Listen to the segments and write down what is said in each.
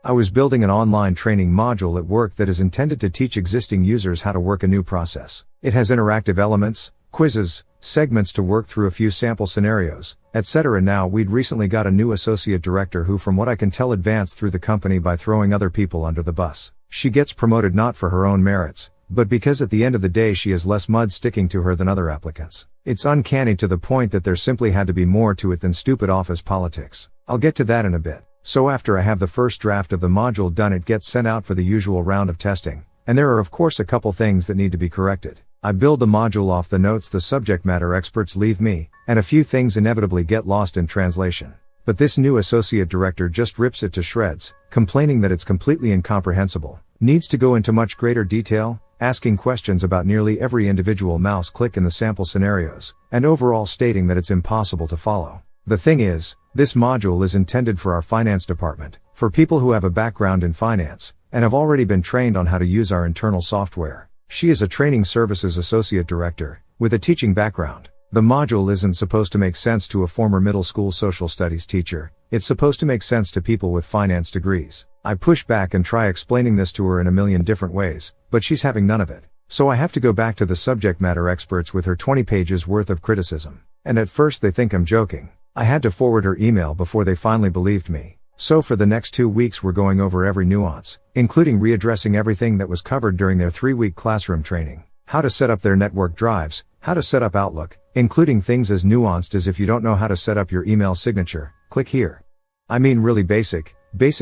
I was building an online training module at work that is intended to teach existing users how to work a new process. It has interactive elements, quizzes, segments to work through a few sample scenarios, etc. Now we'd recently got a new associate director who, from what I can tell, advanced through the company by throwing other people under the bus. She gets promoted not for her own merits, but because at the end of the day she has less mud sticking to her than other applicants. It's uncanny to the point that there simply had to be more to it than stupid office politics. I'll get to that in a bit. So after I have the first draft of the module done, it gets sent out for the usual round of testing, and there are of course a couple things that need to be corrected. I build the module off the notes the subject matter experts leave me, and a few things inevitably get lost in translation. But this new associate director just rips it to shreds, complaining that it's completely incomprehensible, needs to go into much greater detail, asking questions about nearly every individual mouse click in the sample scenarios, and overall stating that it's impossible to follow. The thing is, this module is intended for our finance department, for people who have a background in finance, and have already been trained on how to use our internal software. She is a training services associate director, with a teaching background. The module isn't supposed to make sense to a former middle school social studies teacher, it's supposed to make sense to people with finance degrees. I push back and try explaining this to her in a million different ways, but she's having none of it. So I have to go back to the subject matter experts with her 20 pages worth of criticism. And at first they think I'm joking. I had to forward her email before they finally believed me. So for the next 2 weeks we're going over every nuance, including readdressing everything that was covered during their 3-week classroom training. How to set up their network drives, how to set up Outlook, including things as nuanced as if you don't know how to set up your email signature, click here. I mean really basic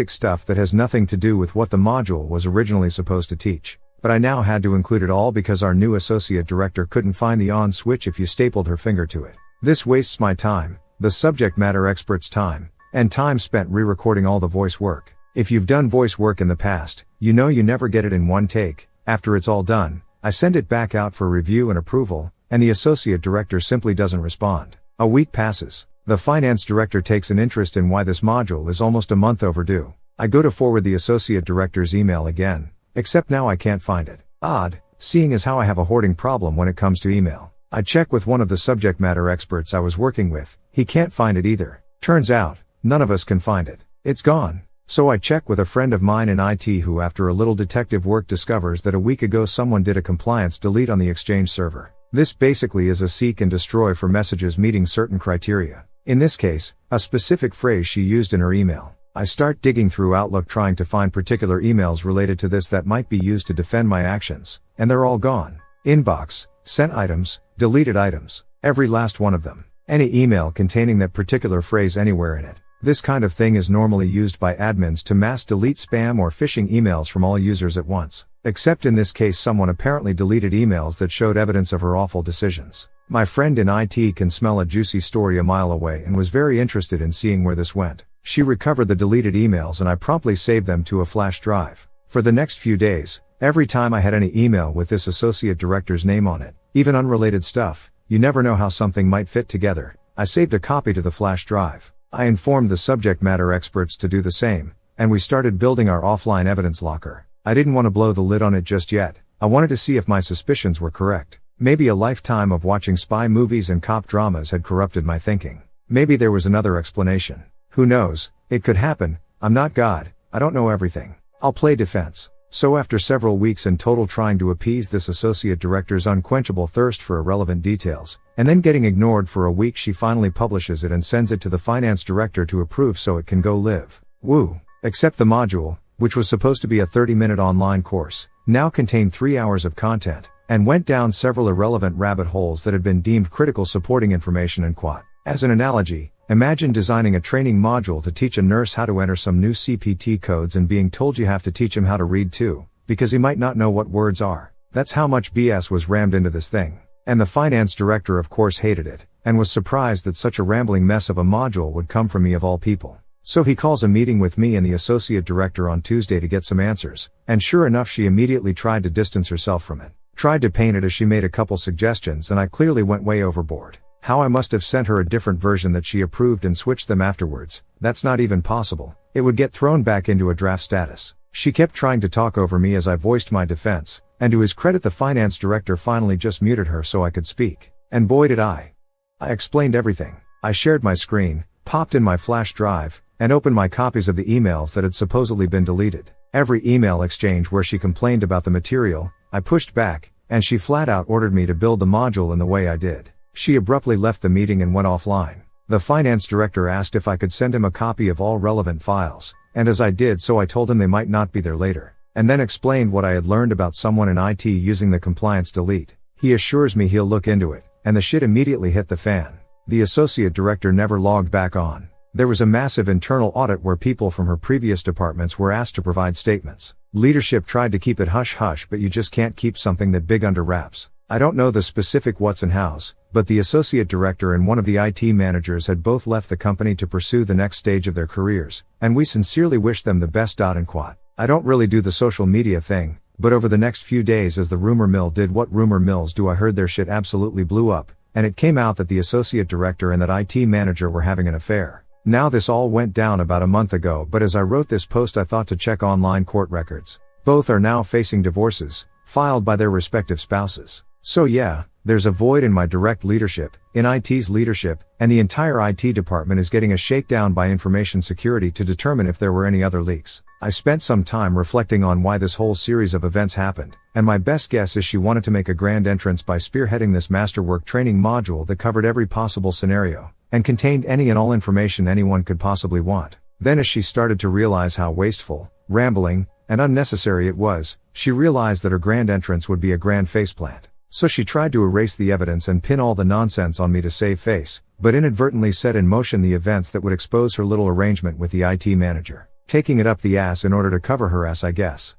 stuff that has nothing to do with what the module was originally supposed to teach. But I now had to include it all because our new associate director couldn't find the on switch if you stapled her finger to it. This wastes my time, the subject matter expert's time, and time spent re-recording all the voice work. If you've done voice work in the past, you know you never get it in one take. After it's all done, I send it back out for review and approval, and the associate director simply doesn't respond. A week passes. The finance director takes an interest in why this module is almost a month overdue. I go to forward the associate director's email again, except now I can't find it. Odd, seeing as how I have a hoarding problem when it comes to email. I check with one of the subject matter experts I was working with, he can't find it either. Turns out, none of us can find it. It's gone. So I check with a friend of mine in IT who, after a little detective work, discovers that a week ago someone did a compliance delete on the Exchange server. This basically is a seek and destroy for messages meeting certain criteria. In this case, a specific phrase she used in her email. I start digging through Outlook trying to find particular emails related to this that might be used to defend my actions, and they're all gone. Inbox, sent items, deleted items, every last one of them. Any email containing that particular phrase anywhere in it. This kind of thing is normally used by admins to mass delete spam or phishing emails from all users at once. Except in this case someone apparently deleted emails that showed evidence of her awful decisions. My friend in IT can smell a juicy story a mile away and was very interested in seeing where this went. She recovered the deleted emails and I promptly saved them to a flash drive. For the next few days, every time I had any email with this associate director's name on it, even unrelated stuff, you never know how something might fit together, I saved a copy to the flash drive. I informed the subject matter experts to do the same, and we started building our offline evidence locker. I didn't want to blow the lid on it just yet. I wanted to see if my suspicions were correct. Maybe a lifetime of watching spy movies and cop dramas had corrupted my thinking. Maybe there was another explanation. Who knows? It could happen. I'm not God. I don't know everything. I'll play defense. So after several weeks in total trying to appease this associate director's unquenchable thirst for irrelevant details, and then getting ignored for a week, she finally publishes it and sends it to the finance director to approve so it can go live. Woo! Except the module, which was supposed to be a 30-minute online course, now contained 3 hours of content, and went down several irrelevant rabbit holes that had been deemed critical supporting information and quat. As an analogy, imagine designing a training module to teach a nurse how to enter some new CPT codes and being told you have to teach him how to read too, because he might not know what words are. That's how much BS was rammed into this thing. And the finance director of course hated it, and was surprised that such a rambling mess of a module would come from me of all people. So he calls a meeting with me and the associate director on Tuesday to get some answers, and sure enough she immediately tried to distance herself from it. Tried to paint it as she made a couple suggestions and I clearly went way overboard. How I must have sent her a different version that she approved and switched them afterwards. That's not even possible. It would get thrown back into a draft status. She kept trying to talk over me as I voiced my defense, and to his credit the finance director finally just muted her so I could speak. And boy did I. I explained everything. I shared my screen, popped in my flash drive, and opened my copies of the emails that had supposedly been deleted. Every email exchange where she complained about the material, I pushed back, and she flat out ordered me to build the module in the way I did. She abruptly left the meeting and went offline. The finance director asked if I could send him a copy of all relevant files, and as I did so I told him they might not be there later, and then explained what I had learned about someone in IT using the compliance delete. He assures me he'll look into it, and the shit immediately hit the fan. The associate director never logged back on. There was a massive internal audit where people from her previous departments were asked to provide statements. Leadership tried to keep it hush-hush, but you just can't keep something that big under wraps. I don't know the specific what's and hows, but the associate director and one of the IT managers had both left the company to pursue the next stage of their careers, and we sincerely wish them the best. In quote. I don't really do the social media thing, but over the next few days as the rumor mill did what rumor mills do, I heard their shit absolutely blew up, and it came out that the associate director and that IT manager were having an affair. Now this all went down about a month ago, but as I wrote this post I thought to check online court records. Both are now facing divorces, filed by their respective spouses. So yeah, there's a void in my direct leadership, in IT's leadership, and the entire IT department is getting a shakedown by information security to determine if there were any other leaks. I spent some time reflecting on why this whole series of events happened, and my best guess is she wanted to make a grand entrance by spearheading this masterwork training module that covered every possible scenario, and contained any and all information anyone could possibly want. Then as she started to realize how wasteful, rambling, and unnecessary it was, she realized that her grand entrance would be a grand faceplant. So she tried to erase the evidence and pin all the nonsense on me to save face, but inadvertently set in motion the events that would expose her little arrangement with the IT manager. Taking it up the ass in order to cover her ass, I guess.